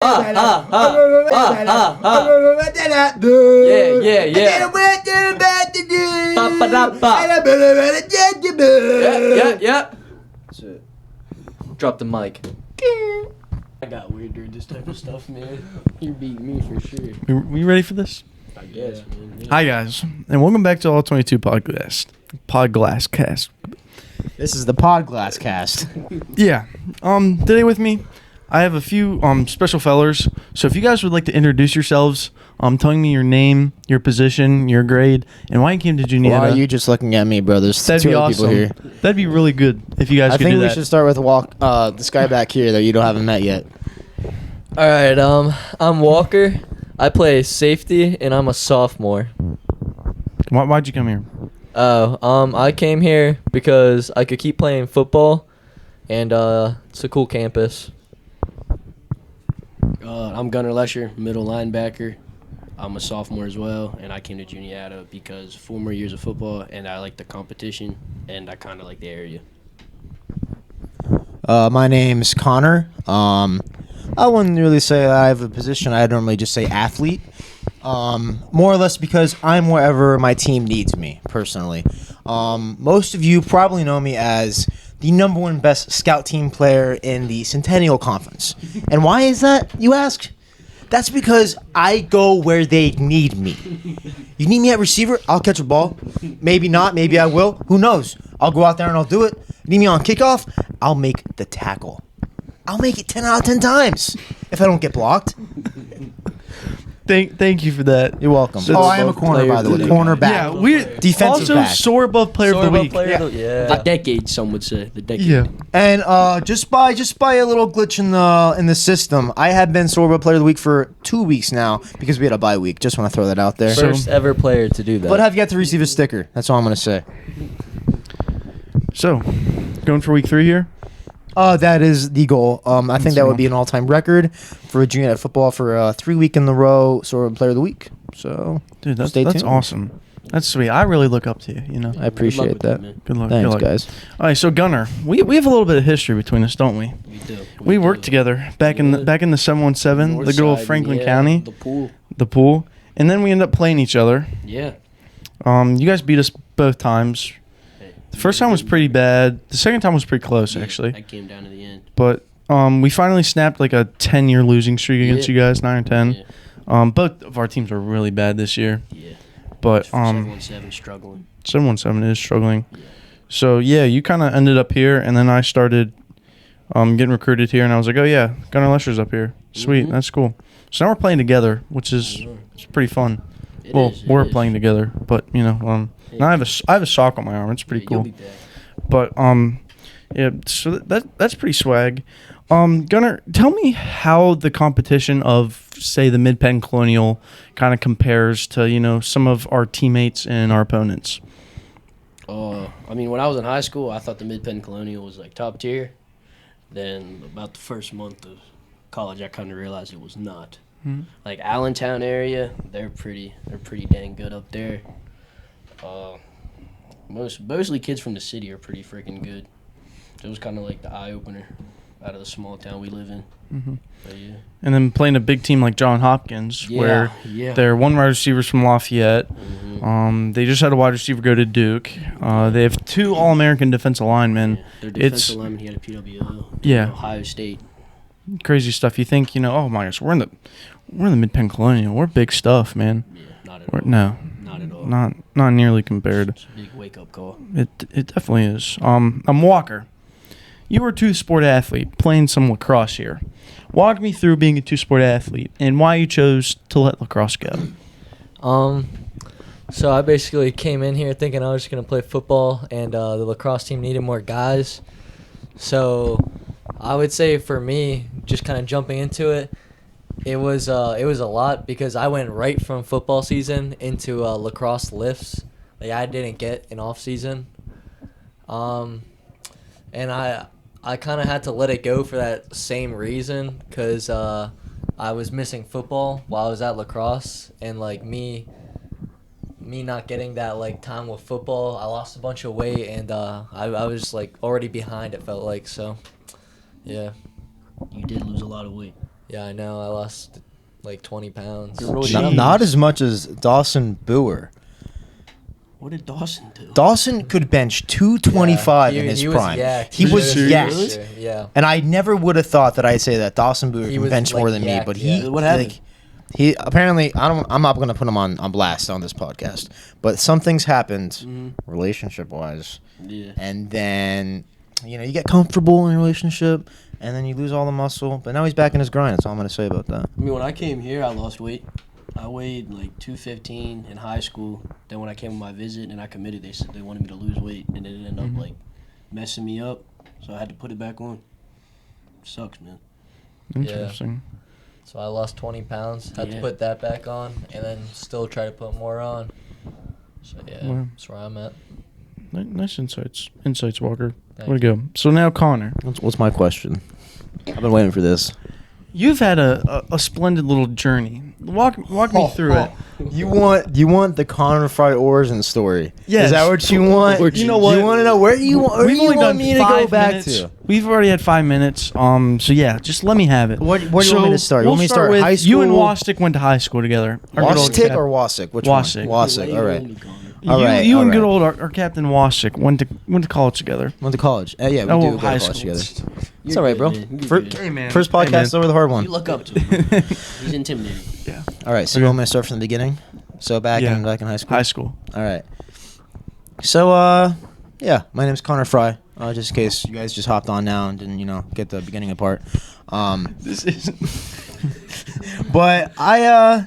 Yeah. That's it. Drop the mic. I got weird during this type of stuff, man. You beat me for sure. We ready for this? I guess, man. Yeah. Hi guys, and welcome back to All 22 Podclass Cast. This is the Podclass Cast. Yeah. Today with me, I have a few special fellers. So if you guys would like to introduce yourselves, telling me your name, your position, your grade, and why you came to Juniata. Why are you just looking at me, brothers? That'd be awesome. Here. That'd be really good if you guys could do that. I think we should start with this guy back here that you haven't met yet. All right. I'm Walker. I play safety, and I'm a sophomore. Why'd you come here? I came here because I could keep playing football, and it's a cool campus. I'm Gunnar Lesher, middle linebacker. I'm a sophomore as well, and I came to Juniata because 4 more years of football, and I like the competition, and I kind of like the area. My name's Connor. I wouldn't really say I have a position. I normally just say athlete. More or less because I'm wherever my team needs me, personally. Most of you probably know me as the number 1 best scout team player in the Centennial Conference. And why is that, you ask? That's because I go where they need me. You need me at receiver, I'll catch a ball. Maybe not, maybe I will. Who knows? I'll go out there and I'll do it. You need me on kickoff, I'll make the tackle. I'll make it 10 out of 10 times if I don't get blocked. Thank you for that. You're welcome. So I am a corner, by the way. Cornerback. Yeah, we're defensive also back. soar above player of the week. The decade, some would say. The decade. Yeah. And just by a little glitch in the system, I have been Sorba Player of the Week for 2 weeks now because we had a bye week. Just want to throw that out there. First ever player to do that. But have yet to receive a sticker. That's all I'm going to say. So, going for week 3 here? That is the goal. I think that would be an all-time record for junior football for 3 week in the row Sorba Player of the Week. So, dude, that's tuned. awesome. That's sweet. I really look up to you. You know, I appreciate that. Good luck. Thanks, good luck. guys. All right, so Gunnar, we have a little bit of history between us, don't we? We do. We worked together back in the 717, North the good old side, Franklin yeah, County, the pool, and then we ended up playing each other. Yeah. You guys beat us both times. The first time was pretty bad. The second time was pretty close, actually. I came down to the end. But we finally snapped like a 10-year losing streak against you guys, 9 or 10. Yeah. Both of our teams were really bad this year. Yeah. But 717 struggling. 717 is struggling. Yeah. So yeah, you kind of ended up here, and then I started getting recruited here, and I was like, oh yeah, Gunnar Lesher's up here. Sweet, that's cool. So now we're playing together, which is it's pretty fun. We're playing together, but you know, now I have a sock on my arm. It's pretty cool. You'll be back. But yeah, so that's pretty swag. Gunnar, tell me how the competition of, say, the Mid-Penn Colonial kind of compares to, you know, some of our teammates and our opponents. I mean, when I was in high school, I thought the Mid-Penn Colonial was like top tier. Then about the first month of college, I kind of realized it was not. Mm-hmm. Like Allentown area, they're pretty dang good up there. Mostly kids from the city are pretty freaking good. It was kind of like the eye opener out of the small town we live in. Mm-hmm. But yeah. And then playing a big team like John Hopkins, where they're 1 wide receivers from Lafayette. Mm-hmm. They just had a wide receiver go to Duke. They have 2 All-American defensive linemen. Yeah. Their defensive lineman, he had a PWO. Yeah. Ohio State. Crazy stuff. You think, you know, oh my gosh, we're in the Mid-Penn Colonial. We're big stuff, man. Yeah, not at all. No. Not at all. Not nearly compared. It's a big wake-up call. It definitely is. I'm Walker. You were a 2-sport athlete playing some lacrosse here. Walk me through being a 2-sport athlete and why you chose to let lacrosse go. So I basically came in here thinking I was just gonna play football, and the lacrosse team needed more guys. So I would say for me, just kind of jumping into it, it was a lot because I went right from football season into lacrosse lifts. Like I didn't get an off season, and I kind of had to let it go for that same reason because I was missing football while I was at lacrosse, and like me not getting that like time with football, I lost a bunch of weight, and I was like already behind. It felt like so, yeah. You did lose a lot of weight. Yeah, I know. I lost like 20 pounds. You're really Not as much as Dawson Boer. What did Dawson do? Dawson could bench 225 Yeah, in his was prime. yacked. He was serious? yacked. Yeah. And I never would have thought that I'd say that Dawson Boer He can was, bench like, more than me, yacked, but yeah. What happened? like, he apparently I'm not gonna put him on blast on this podcast, but some things happened relationship wise, Yeah. and then you get comfortable in a relationship, and then you lose all the muscle. But now he's back in his grind. That's all I'm gonna say about that. I mean, when I came here, I lost weight. I weighed like 215 in high school. Then when I came on my visit and I committed, they said they wanted me to lose weight, and it ended up like messing me up. So I had to put it back on. Sucks, man. Interesting. So I lost 20 pounds. Had to Yeah. put that back on, and then still try to put more on. So yeah, Wow. that's where I'm at. Nice insights, Walker. Thank Way to go. So now, Connor, What's my question? I've been waiting for this. you've had a splendid little journey. Walk me through it. You want the Connor Fry origin story? Yes. Is that what you want? You know what? You want to know where you want? Where you want me to go back to? We've already had 5 minutes. So yeah, just let me have it. Where do you want me to start? You We'll want me to start with high you and school? Wastick went to high school together. Our good old Wastick cap- or Wasick? Which Wasick. one? Wasick. All right. All you right, you all and good right. old our Captain Wastick went to college together. Went to college. Yeah, we Oh, do go high to college school. together. It's all right, bro. Hey, Hey man. First podcast over the hard You one. look up to him. He's intimidating. Yeah. All right, so you want me to start from the beginning? So back in high school. High school. All right. So yeah, my name's Connor Fry. Just in case you guys just hopped on now and didn't get the beginning apart. This is. But I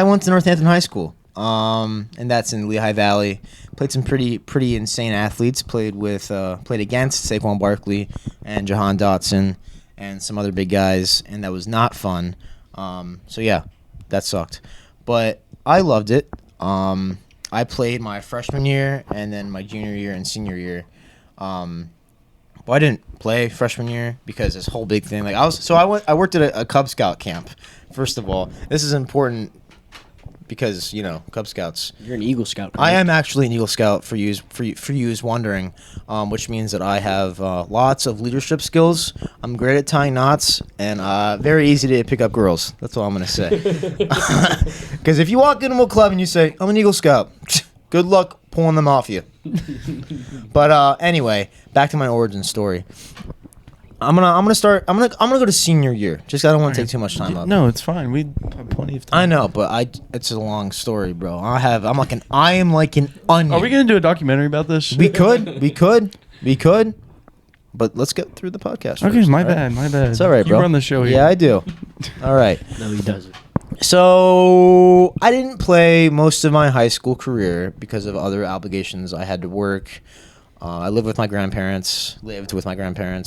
went to Northampton High School, and that's in Lehigh Valley. Played some pretty insane athletes. Played against Saquon Barkley and Jahan Dotson and some other big guys, and that was not fun. So yeah, that sucked. But I loved it. I played my freshman year and then my junior year and senior year. Well, I didn't play freshman year because this whole big thing. I worked at a Cub Scout camp. First of all, this is important because Cub Scouts. You're an Eagle Scout. I am actually an Eagle Scout for yous wondering, which means that I have lots of leadership skills. I'm great at tying knots and very easy to pick up girls. That's all I'm gonna say. Because if you walk into a club and you say I'm an Eagle Scout, good luck pulling them off you. But anyway, back to my origin story. I'm gonna go to senior year. Just I don't want to take too much time up. No, it's fine. We have plenty of time. I know, but it's a long story, bro. I am like an onion. Are we gonna do a documentary about this? We could. But let's get through the podcast. Okay, first, my all right? bad. My bad. It's all right, bro. You run the show here. Yeah, I do. All right. No, he doesn't. So I didn't play most of my high school career because of other obligations. I had to work. I lived with my grandparents,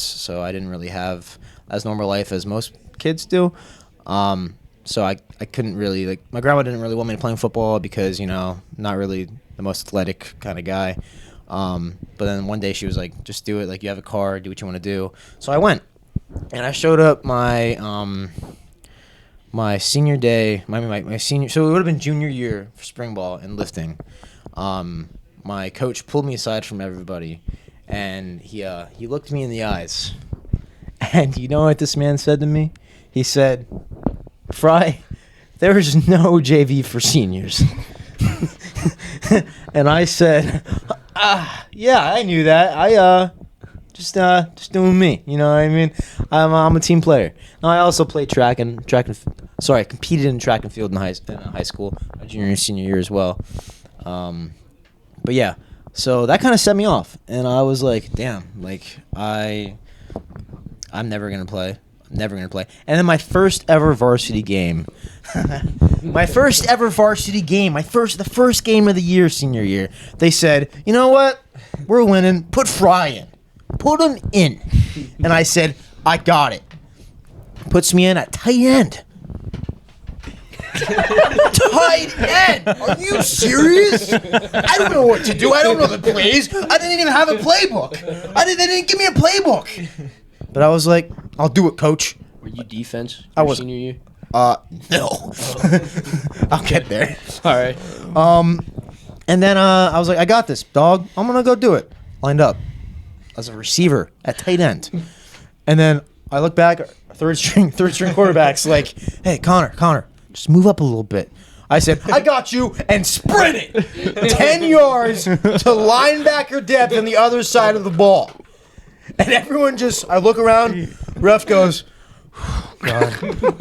so I didn't really have as normal life as most kids do. So I couldn't really, my grandma didn't really want me to play football because, not really the most athletic kind of guy. But then one day she was like, just do it. You have a car, do what you want to do. So I went. And I showed up my my senior day, my senior, so it would have been junior year for spring ball and lifting. My coach pulled me aside from everybody, and he looked me in the eyes, and you know what this man said to me? He said, "Fry, there is no JV for seniors." And I said, "Yeah, I knew that. I just doing me. You know what I mean? I'm a team player. Now I also played I competed in track and field in high school, my junior and senior year as well. But yeah, so that kind of set me off, and I was like, damn, I'm never gonna play. And then my first ever varsity game, the first game of the year, senior year, they said, you know what? We're winning. Put Fry in. Put him in. And I said, I got it. Puts me in at tight end. Tight end? Are you serious? I don't know what to do. I don't know the plays. I didn't even have a playbook. They didn't give me a playbook. But I was like, I'll do it, coach. Were you defense? I your was- senior year. No. I'll get there. All right. And then I was like, I got this, dog. I'm going to go do it. Lined up as a receiver at tight end. And then I look back. third string quarterback's like, hey, Connor, just move up a little bit. I said, I got you, and sprinted 10 yards to linebacker depth on the other side of the ball. And everyone I look around, ref goes, God.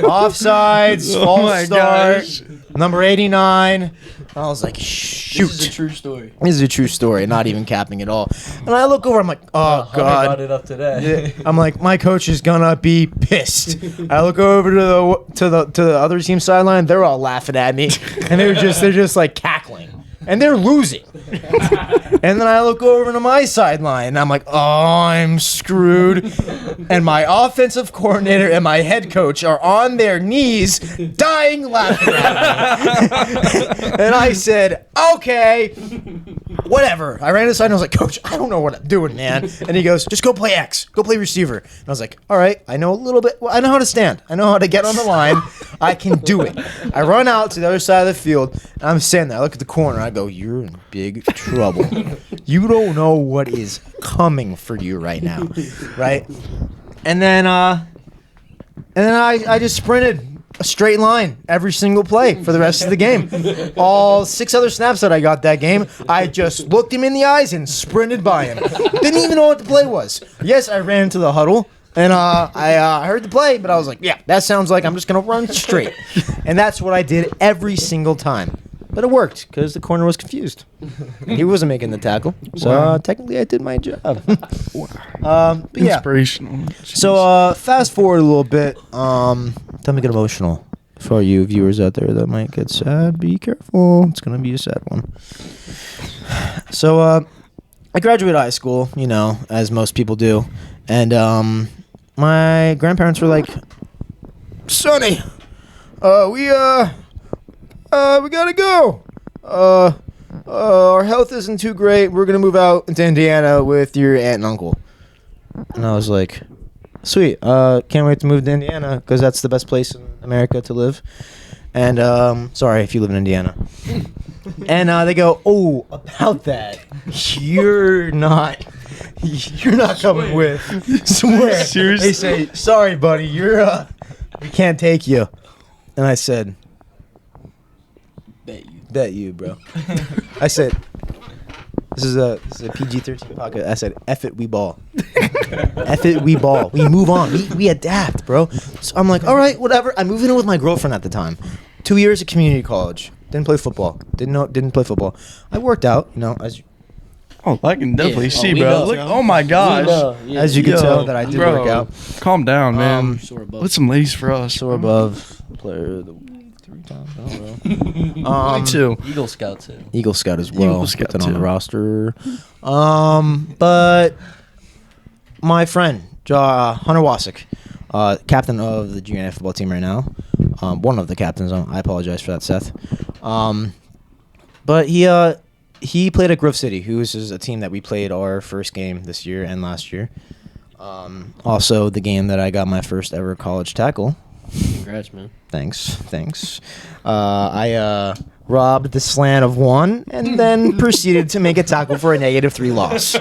Offsides, false start, number 89. I was like, shoot. This is a true story. This is a true story, not even capping at all. And I look over, I'm like, oh, Hunter God. brought it up today. I'm like, my coach is gonna be pissed. I look over to the other team sideline. They're all laughing at me, and they're just like cackling, and they're losing. And then I look over to my sideline, and I'm like, oh, I'm screwed. And my offensive coordinator and my head coach are on their knees, dying laughing at me. And I said, okay, whatever. I ran aside and I was like, Coach, I don't know what I'm doing, man. And he goes, just go play X. Go play receiver. And I was like, all right, I know a little bit. Well, I know how to stand. I know how to get on the line. I can do it. I run out to the other side of the field, and I'm standing there. I look at the corner. I go, you're in big trouble. You don't know what is coming for you right now, right? And then I just sprinted a straight line every single play for the rest of the game. All 6 other snaps that I got that game, I just looked him in the eyes and sprinted by him. Didn't even know what the play was. Yes, I ran into the huddle, and I heard the play, but I was like, yeah, that sounds like I'm just going to run straight. And that's what I did every single time. But it worked because the corner was confused. He wasn't making the tackle. So technically I did my job. But yeah. Inspirational. So fast forward a little bit. Time to get emotional. For you viewers out there that might get sad, be careful. It's going to be a sad one. So I graduated high school, as most people do. And my grandparents were like, Sonny, we gotta go. Our health isn't too great. We're gonna move out into Indiana with your aunt and uncle. And I was like, sweet. Can't wait to move to Indiana because that's the best place in America to live. And sorry if you live in Indiana. And they go, oh, about that, you're not coming with. Swear. Seriously? They say, sorry, buddy, we can't take you. And I said, Bet you, bro. I said, this is a PG-13 podcast. I said, F it, we ball. F it, we ball. We move on. We adapt, bro. So I'm like, all right, whatever. I moved in with my girlfriend at the time. 2 years at community college. Didn't play football. Didn't play football. I worked out, as Oh, I can definitely see, we bro. know. Look, oh my gosh. as you can Yo, tell that I did bro, work out. Calm down, man. Soar above. Put some ladies for us. So above player of the week 3 times. I don't know. Me too. Eagle Scout too. Eagle Scout as well. Eagle Scout Put that on the too. roster. But my friend Hunter Wasik, captain of the junior football team right now. One of the captains. I apologize for that, Seth. But he played at Grove City, who is a team that we played our first game this year and last year. Also, the game that I got my first ever college tackle. Congrats, man. Thanks. I robbed the slant of one and then proceeded to make a tackle for a -3 loss.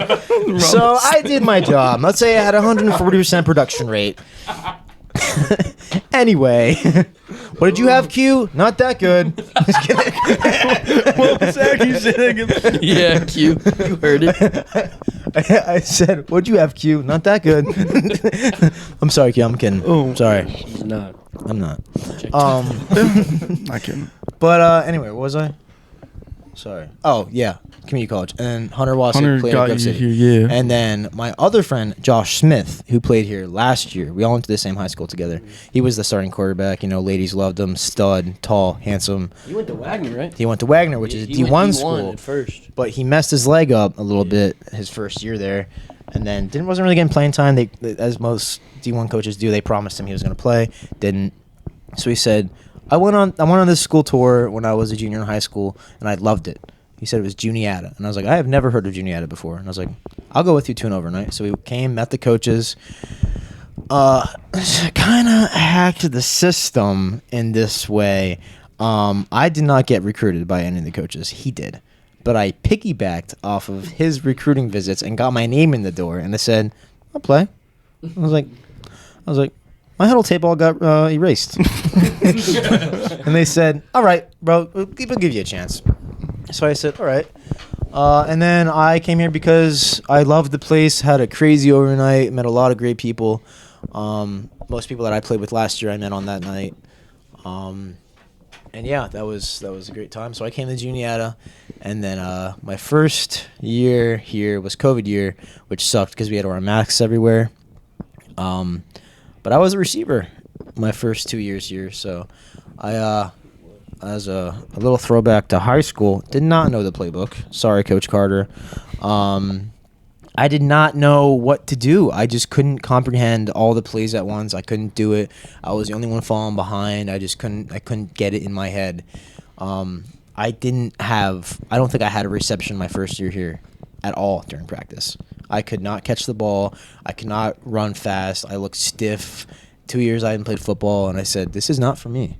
So I did my job. Let's say I had 140% production rate. Anyway, what did you have, Q? Not that good. Just kidding. What was that? Can you say that again? Yeah, Q. You heard it. I said, what'd you have, Q? Not that good. I'm sorry, Q. I'm kidding. Oh. Sorry. He's not. I'm not. I can. But anyway, what was I? Sorry. Oh, yeah. Community college. And Hunter Wasik Hunter played at got Grove you City. here, yeah. And then my other friend, Josh Smith, who played here last year. We all went to the same high school together. He was the starting quarterback. Ladies loved him. Stud, tall, handsome. You went to Wagner, right? He went to Wagner, which is a He D1 went D1 school. at first. But he messed his leg up a little bit his first year there. And then wasn't really getting playing time. They, as most D1 coaches do, they promised him he was going to play. Didn't. So he said, I went on this school tour when I was a junior in high school, and I loved it. He said it was Juniata. And I was like, I have never heard of Juniata before. And I was like, I'll go with you to an overnight. So we came, met the coaches, kind of hacked the system in this way. I did not get recruited by any of the coaches. He did. But I piggybacked off of his recruiting visits and got my name in the door. And I said, I'll play. I was like, my huddle tape all got erased. And they said, all right, bro, we'll give you a chance. So I said, all right. And then I came here because I loved the place, had a crazy overnight, met a lot of great people. Most people that I played with last year I met on that night. And yeah, that was a great time. So I came to Juniata, and then my first year here was COVID year, which sucked because we had to wear masks everywhere. But I was a receiver my first 2 years here, so I as a little throwback to high school, did not know the playbook. Sorry, Coach Carter. I did not know what to do. I just couldn't comprehend all the plays at once. I couldn't do it. I was the only one falling behind. I couldn't get it in my head. I don't think I had a reception my first year here at all during practice. I could not catch the ball. I could not run fast. I looked stiff. 2 years I hadn't played football, and I said, this is not for me.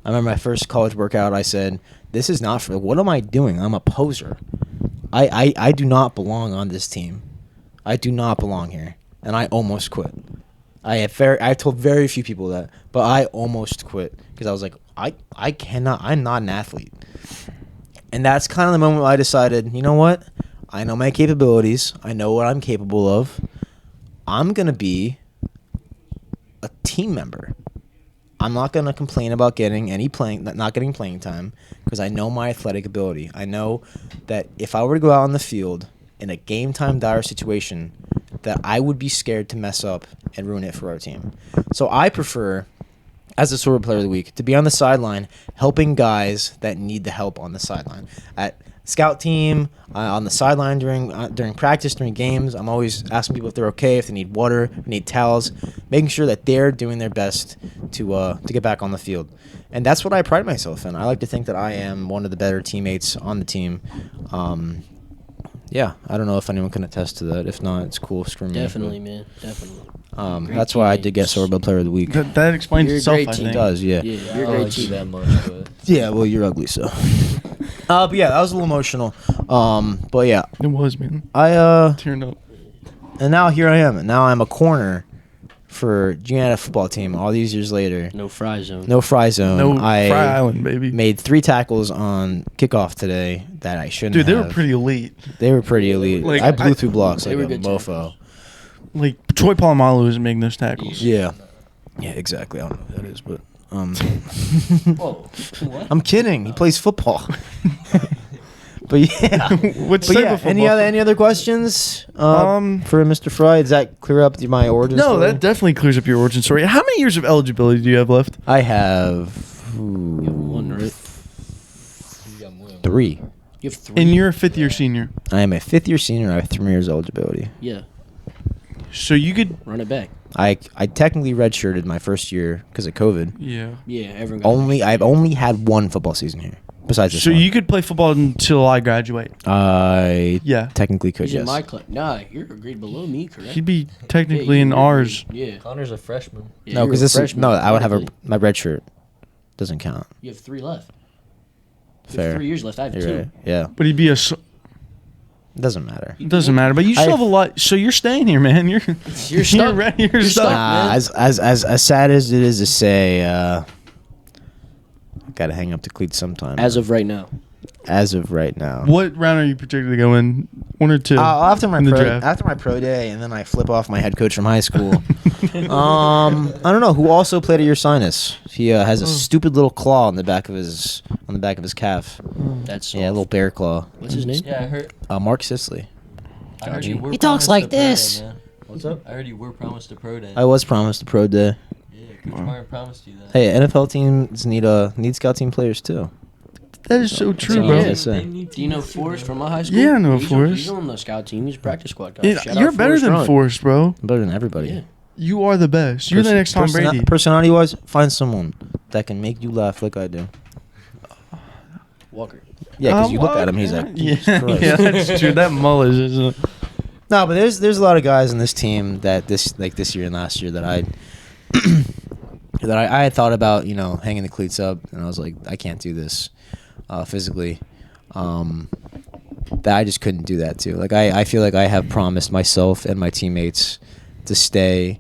I remember my first college workout, I said, this is not for me. What am I doing? I'm a poser. I do not belong on this team. I do not belong here. And I almost quit. I told very few people that, but I almost quit because I was like, I cannot, I'm not an athlete. And that's kind of the moment where I decided, you know what? I know my capabilities. I know what I'm capable of. I'm going to be a team member. I'm not going to complain about not getting playing time because I know my athletic ability. I know that if I were to go out on the field in a game time dire situation, that I would be scared to mess up and ruin it for our team. So I prefer, as a sort of player of the week, to be on the sideline helping guys that need the help on the sideline. At scout team, on the sideline during practice, during games, I'm always asking people if they're okay, if they need water, need towels, making sure that they're doing their best to get back on the field. And that's what I pride myself in. I like to think that I am one of the better teammates on the team. Yeah, I don't know if anyone can attest to that. If not, it's cool. Screw me. Definitely, man. Definitely. That's why I did get Sorbet Player of the Week. That explains You're a itself, great I team. think. It does, yeah. Yeah, I you're a don't great like you team. that much, but Yeah, well, you're ugly, so. But yeah, that was a little emotional. But yeah, It was, man. I Tearing up. and now here I am. And now I'm a corner for Juniata football team all these years later. No fry zone. No fry zone. No, I Fry Island, baby. made 3 tackles on kickoff today that I shouldn't Dude, they have. were pretty elite. They were pretty elite. Like, I blew I- through blocks They like were a good mofo. Like, Troy Polamalu is making those tackles. Yeah. Yeah, exactly. I don't know who that is, but Whoa. What? I'm kidding. He plays football. But yeah. Which But type yeah, of any football? other questions Um, for Mr. Fry? Does that clear up my origin No, story? that definitely clears up your origin story. How many years of eligibility do you have left? I have One, right? 3. You have 3. And you're a fifth-year senior. I am a 5th-year senior. I have 3 years eligibility. Yeah. So you could... Run it back. I technically redshirted my first year because of COVID. Yeah. Yeah, everyone got I've only had 1 football season here. Besides this So one. you could play football until I graduate. I Yeah. technically could, He's in yes. my club. Nah, you're a grade below me, correct? He'd be technically Yeah, in you're- ours. Yeah. Connor's a freshman. Yeah, No, you're because a this is freshman, no. I would have technically. my red shirt. Doesn't count. You have 3 left. You Fair. have 3 years left. I have You're 2. right. Yeah, But he'd be a... s- doesn't matter. It doesn't matter. But you still I- have a lot... So you're staying here, man. You're stuck. You're You're stuck. stuck. man. As sad as it is to say, gotta hang up the cleats sometime. As of right now. As of right now. What round are you predicted to go in? 1 or 2? After my in the pro, draft? after my pro day, and then I flip off my head coach from high school. I don't know who also played at your sinus. He has a stupid little claw on the back of his calf. That's Yeah, a little bear claw. What's his name? Yeah, I heard. Mark Sisley. I heard you were He talks promised like a pro this. day, man. What's up? I heard you were promised a pro day. I was promised a pro day. Yeah, Coach Martin promised you that. Hey, NFL teams need scout team players too. That is so true, all bro. I'm Yeah. saying. Do you know Forrest from my high school? Yeah, I know He's Forrest. He's on the scout team. He's a practice squad guy. Yeah, Shout you're out better than Ron. Forrest, bro. I'm better than everybody. Yeah. You are the best. You're the next Tom Brady. Personality wise, find someone that can make you laugh like I do. Walker. Yeah, because you look at him, he's like, yeah, Jesus Christ. yeah, that's true. That mullet is. No, but there's a lot of guys in this team that this year and last year that I had thought about, hanging the cleats up, and I was like, I can't do this physically. That I just couldn't do that too. Like I feel like I have promised myself and my teammates to stay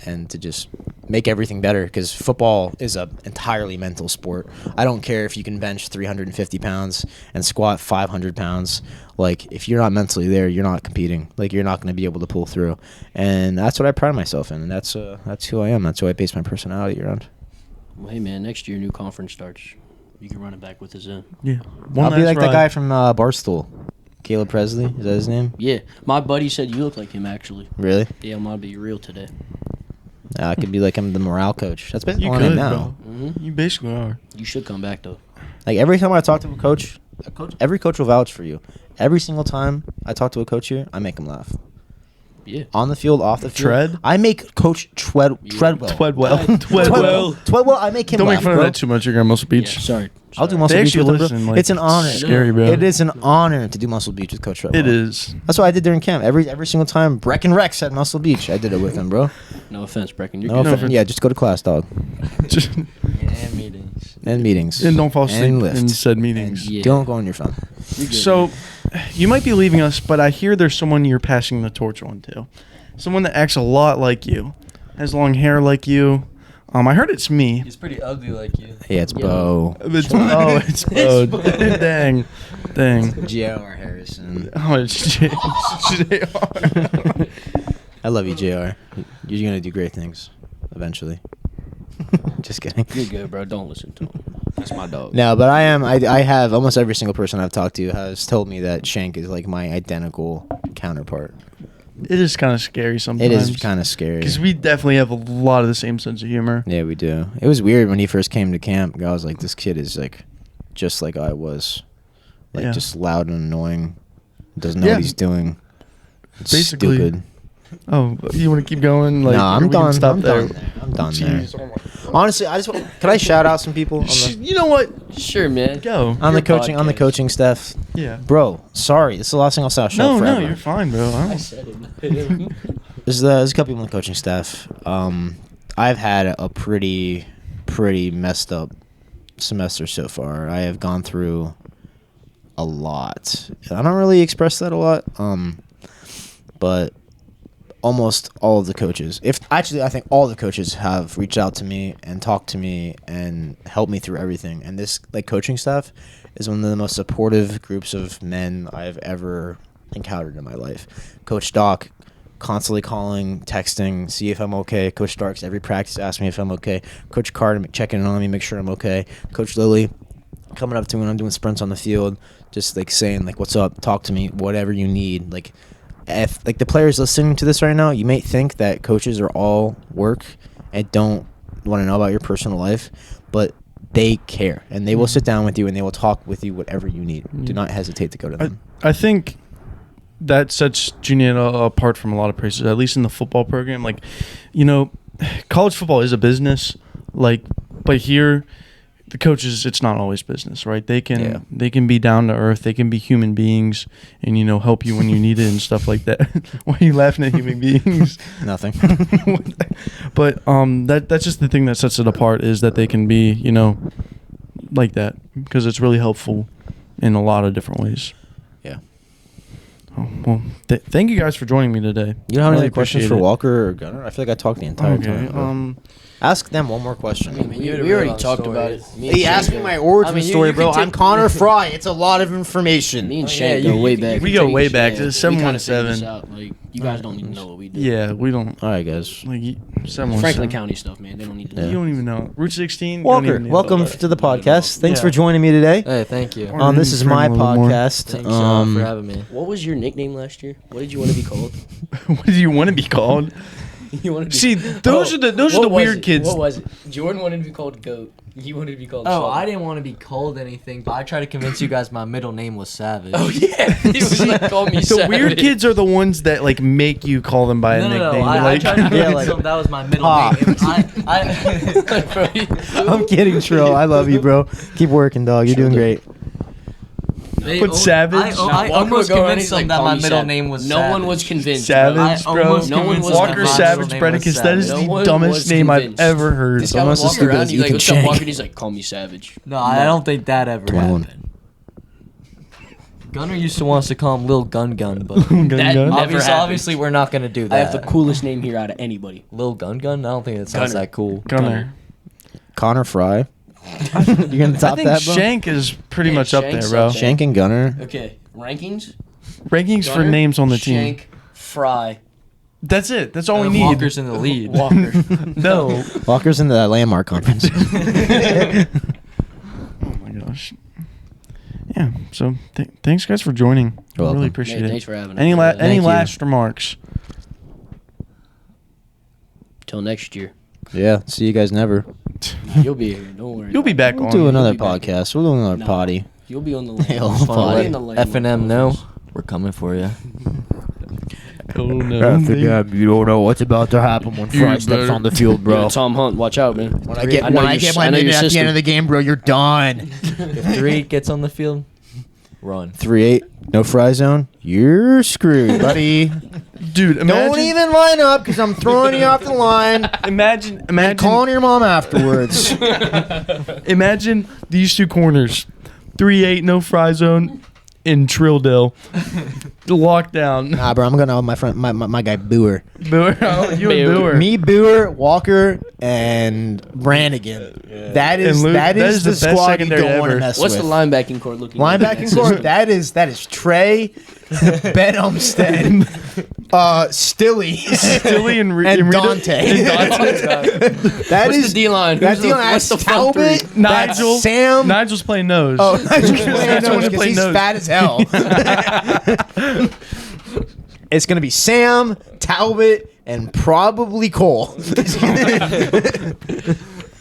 and to just make everything better, because football is a entirely mental sport. I don't care if you can bench 350 pounds and squat 500 pounds. Like, if you're not mentally there, you're not competing. Like, you're not going to be able to pull through. And that's what I pride myself in, and that's who I am. That's who I base my personality around. Well, hey, man, next year, new conference starts. You can run it back with us in. Yeah. I'll be like that guy from Barstool. Caleb Presley, is that his name? Yeah. My buddy said you look like him, actually. Really? Yeah, I'm going to be real today. I could be like him, the morale coach. That's basically You what I am could, now. bro. Mm-hmm. You basically are. You should come back, though. Like, every time I talk to a coach, every coach will vouch for you. Every single time I talk to a coach here, I make him laugh. Yeah. On the field, off the field. Tread? I make Coach Treadwell. Treadwell. I make him Don't laugh, make fun bro. of that too much. You're going to Muscle Beach. Yeah, sorry. I'll do Muscle They Beach actually with him, listen, bro. like, It's an honor. scary, bro. It is an honor to do Muscle Beach with Coach Treadwell. It is. That's what I did during camp. Every single time Breck and Rex at Muscle Beach, I did it with him, bro. No offense, Brecken. You're No, good. offense. Yeah, just go to class, dog. Just, And meetings. And meetings. and don't fall asleep And lift. in said meetings. Yeah. Don't go on your phone. You're good, So, man. you might be leaving us, but I hear there's someone you're passing the torch on to. Someone that acts a lot like you, has long hair like you. I heard it's me. He's pretty ugly like you. Yeah, it's Yeah. Bo. It's Bo. Dang. J.R. Harrison. Oh, it's JR. I love you, JR. You're going to do great things eventually. Just kidding. You're good, bro. Don't listen to him. That's my dog. No, but I have almost every single person I've talked to has told me that Shank is like my identical counterpart. It is kind of scary sometimes. It is kind of scary. Because we definitely have a lot of the same sense of humor. Yeah, we do. It was weird when he first came to camp. I was like, this kid is like just like I was. Like, Yeah. just loud and annoying. Doesn't know Yeah. what he's doing. It's Basically. stupid. Oh, you want to keep going? Like, No, I'm we can done. Stop I'm there. done there. I'm done there. Jeez, oh my God. Honestly, I just want, can I shout out some people on the, You know what? Sure, man. Go. on the Your coaching podcast. staff? Yeah. Bro, sorry. This is the last thing I'll say. I'll shut No, up no, forever. you're fine, bro. I I don't- said it. There's a couple people on the coaching staff. I've had a pretty messed up semester so far. I have gone through a lot. I don't really express that a lot. But almost all of the coaches, I think all the coaches have reached out to me and talked to me and helped me through everything. And this like coaching staff is one of the most supportive groups of men I've ever encountered in my life. Coach Doc constantly calling, texting, see if I'm okay. Coach Starks every practice asks me if I'm okay. Coach Carter checking in on me, make sure I'm okay. Coach Lilly coming up to me when I'm doing sprints on the field, just like saying like, "What's up? Talk to me. Whatever you need." Like, if like the players listening to this right now, you may think that coaches are all work and don't want to know about your personal life, but they care and they will sit down with you and they will talk with you whatever you need. Do not hesitate to go to them. I think that sets Juniata apart from a lot of places, at least in the football program. Like, you know, college football is a business, like, but here, the coaches, it's not always business, right? They can be down to earth, they can be human beings, and you know, help you when you need it and stuff like that. Why are you laughing at human beings? Nothing. But that's just the thing that sets it apart, is that they can be, you know, like that, because it's really helpful in a lot of different ways. Yeah. Oh, well, thank you guys for joining me today. You don't have Really any questions appreciate for it. Walker or Gunner? I feel like I talked the entire Okay. time. Ask them one more question. I mean, You had a we really already long talked story. about it. He asked me my origin I mean, you story, can bro. take- I'm Connor Fry. It's a lot of information. Me and Oh, Shank yeah, go you- way you- back. we go way take- back to the we kinda figured 717. this out. Like, you guys don't need to know what we do. Yeah, we don't. All right, guys. Like, 717. Franklin County stuff, man. They don't need to know. You don't even know. Route 16. you don't Walker, even know welcome about it. to the podcast. Thanks Yeah. for joining me today. Hey, thank you. Or- This is my Bring a little more. podcast. Thanks for having me. What was your nickname last year? What did you want to be called? What do you want to be called? You wanted to be, See, those are the what was weird it? kids. What was it? Jordan wanted to be called Goat. You wanted to be called. Oh, Sheldon. I didn't want to be called anything, but I tried to convince you guys my middle name was Savage. Oh yeah, he was like, call me The Savage. weird kids are the ones that like make you call them by a No, nickname. I like, tried to convince Yeah, like- them that was my middle Ah. name. I I'm kidding, Trill. I love you, bro. Keep working, dog. You're doing great. Put Savage. I Walker almost would go around, convinced he's like, them that call my me middle Savage. name was No Savage. one was convinced. Savage, bro. bro. almost No one convinced was them Walker that my Savage middle name was Bredicus. That is Savage. No one the dumbest was name I've convinced. ever heard. This guy Almost was as walking stupid around. as He's like, Ethan "What's up, Shank." Walker?" And he's like, "Call me Savage." No, I don't think that ever 21. happened. Gunner used to want us to call him Lil Gun Gun, but Gun That Gun. never obviously, happened. obviously we're not gonna do that. I have the coolest name here out of anybody. Lil Gun Gun. I don't think that sounds Gunner. that cool. Gunner. Connor Fry. You gonna I top think that, bro? Shank is pretty Yeah, much up there, Shank's bro. up there. Shank and Gunner. Okay, rankings. Rankings for Gunner, names on the team. Shank, Fry, That's it. That's all we And need. Walker's in the lead. Walker. No. Walker's in the landmark conference. Oh my gosh. Yeah. So thanks guys for joining. You're welcome. Really appreciate Hey, it. thanks for having us. Any Thank you. last remarks? Till next year. Yeah. See you guys never. You'll be here. Don't worry. You'll be back We'll on. do another be back. podcast. We'll do another No. potty. You'll be on the Hey, land. I'll follow in the landmark F&M, no, conference. we're coming for you. Oh no. You don't know what's about to happen when Fry steps on the field, Yo, Tom Hunt, watch out, man. When I get I know when I your- get I my know your minute at the system. end of the game, bro, you're done. If 3 gets on the field, run. 3-8, no fry zone. You're screwed, buddy. Dude, imagine, Don't even line up because I'm throwing you off the line. imagine And calling your mom afterwards. imagine these two corners. 3-8, no fry zone in Trilldale. Lockdown. Nah, bro, I'm gonna have my friend, my guy Boer. Boer, oh, you and Boer. Boer. Me, Boer, Walker, and Brannigan. That is And Luke, that is the the best squad you secondary don't want to ever. mess What's with. the linebacking core looking like? Linebacking core, that is Trey, Ben Umstead, Stilly, Stilly and, and Rita- Dante. and Dante. That What's is the D-line? That's Who's the what's the front Talbot, three? that's Nigel. Sam. Nigel's playing nose. Oh, Nigel's playing Nigel's nose gonna because play he's nose. fat as hell. It's gonna be Sam, Talbot, and probably Cole.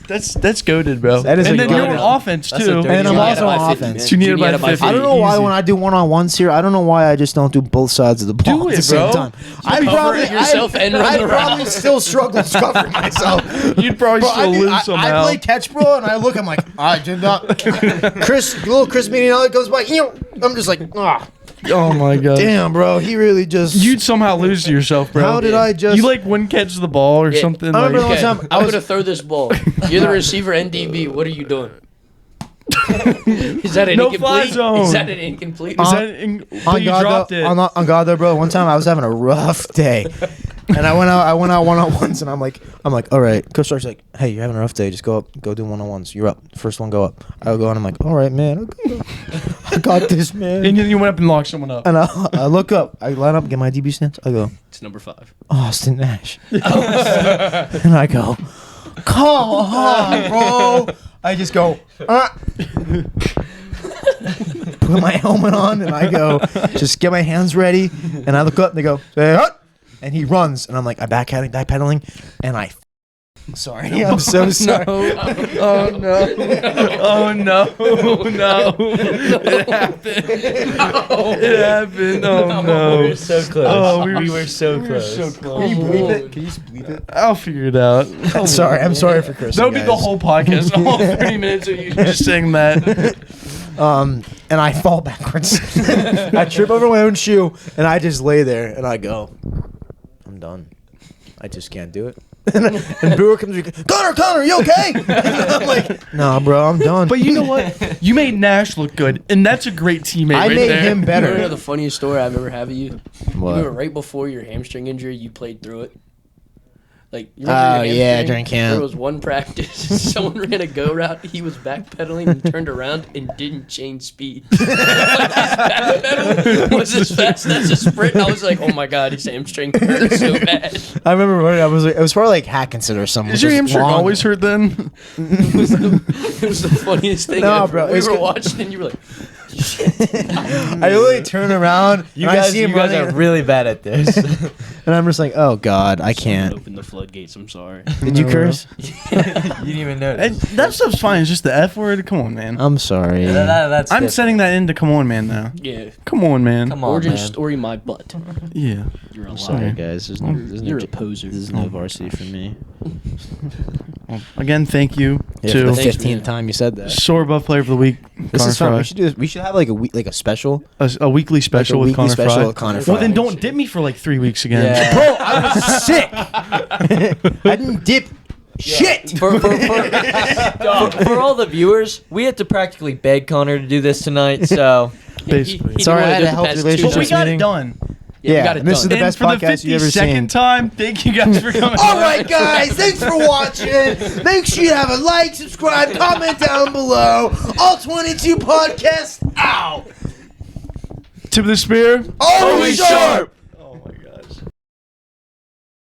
That's goated, bro. That is and a then you're goated. on offense That's a too. dirty And I'm You also by on 50, offense. man. You need it Junior by had it 50. I don't know why Easy. when I do one-on-ones here, I don't know why I just don't do both sides of the ball Do at it, the same bro. time. I cover probably yourself and run I the probably route. still struggle covering myself. You'd probably Bro, still lose I somehow. play catch, bro, and I look, I'm like, I did not. Little Chris Medianelli goes by, I'm just like, Oh my god. damn, bro, he really just. You'd somehow lose to yourself, bro. How did I just? You like wouldn't catch the ball or Yeah. something. I remember Like, the one time I'm gonna throw this ball. You're the receiver, NDB. What are you doing? Is that an No incomplete? fly zone. Is that an incomplete? is that in, but you dropped it. On God though, bro. One time I was having a rough day, and I went out one-on-ones, and I'm like, all right. Coach Stark's like, hey, you're having a rough day. Just go up, go do one-on-ones. You're up. First one, go up. I go, and I'm like, all right, man. I got this, man. and you went up and locked someone up. And I look up. I line up, get my DB stance. I go, It's number 5. Austin Nash. And I go, come on, bro. I just go, put my helmet on, and I go, just get my hands ready. And I look up, and they go, say, hut. And he runs, and I'm like, I'm backpedaling, and sorry, I'm so sorry. Oh no! Oh no! No! It happened! It happened! Oh no! We were so close. Oh, we were so we were close. so close. Can you bleep it? Can you just bleep it? I'll figure it out. I'm sorry for Chris. That'll be the whole podcast. All 30 minutes of you just saying that. And I fall backwards. I trip over my own shoe, and I just lay there, and I go, I'm done. I just can't do it. And Brewer comes, Connor, you okay? And I'm like, nah, bro, I'm done. But you know what? You made Nash look good, and that's a great teammate. I right made there. him You better. know the funniest story I've ever had of you? What? You were right before your hamstring injury. You played through it. Like, you Oh, remember your yeah, hamstring? during camp. There was one practice. Someone ran a go route. He was backpedaling and turned around and didn't change speed. Like, his backpedal was as fast as a sprint. I was like, oh my god, his hamstring hurt so bad. I remember when I was like, it was probably like Hackinson or something. Is your hamstring always hurt then? It was the funniest thing No, ever. bro, We it's were good. watching and you were like, I literally turn around, You and I guys, see him you guys running, are really bad at this. and I'm just like, oh god, I can't. open the floodgates. I'm sorry. Did you No, curse? you didn't even And notice. that stuff's fine. It's just the F word. Come on, man. I'm sorry. That's I'm different. setting that into come on, man. Now, Yeah. come on, man. Come on, Origin man. story, my butt. Yeah. You're a sorry. liar. guys. There's You're a poser. There's no varsity for me. Well, again, thank you Yeah, to for the Thanks, 15th man. time you said that. Soar Buff Player of the Week. This Connor is fun. Fry. We should do this. We should have like a week, like a special. A weekly special with weekly Connor special Fry. with Connor Well, Fry. then don't dip me for like 3 weeks again. Yeah. Bro, I was sick. I didn't dip shit. For all the viewers, we had to practically beg Connor to do this tonight, so Basically. He Sorry, I had didn't a wanna healthy do the past 2 But we relationship got nights. it meeting. done. Yeah, we got it and this done. is the And best for the podcast you ever 52nd seen. time, thank you guys for coming. All right, guys. Thanks for watching. Make sure you have a like, subscribe, comment down below. All 22 podcasts out. Tip of the spear. Always sharp.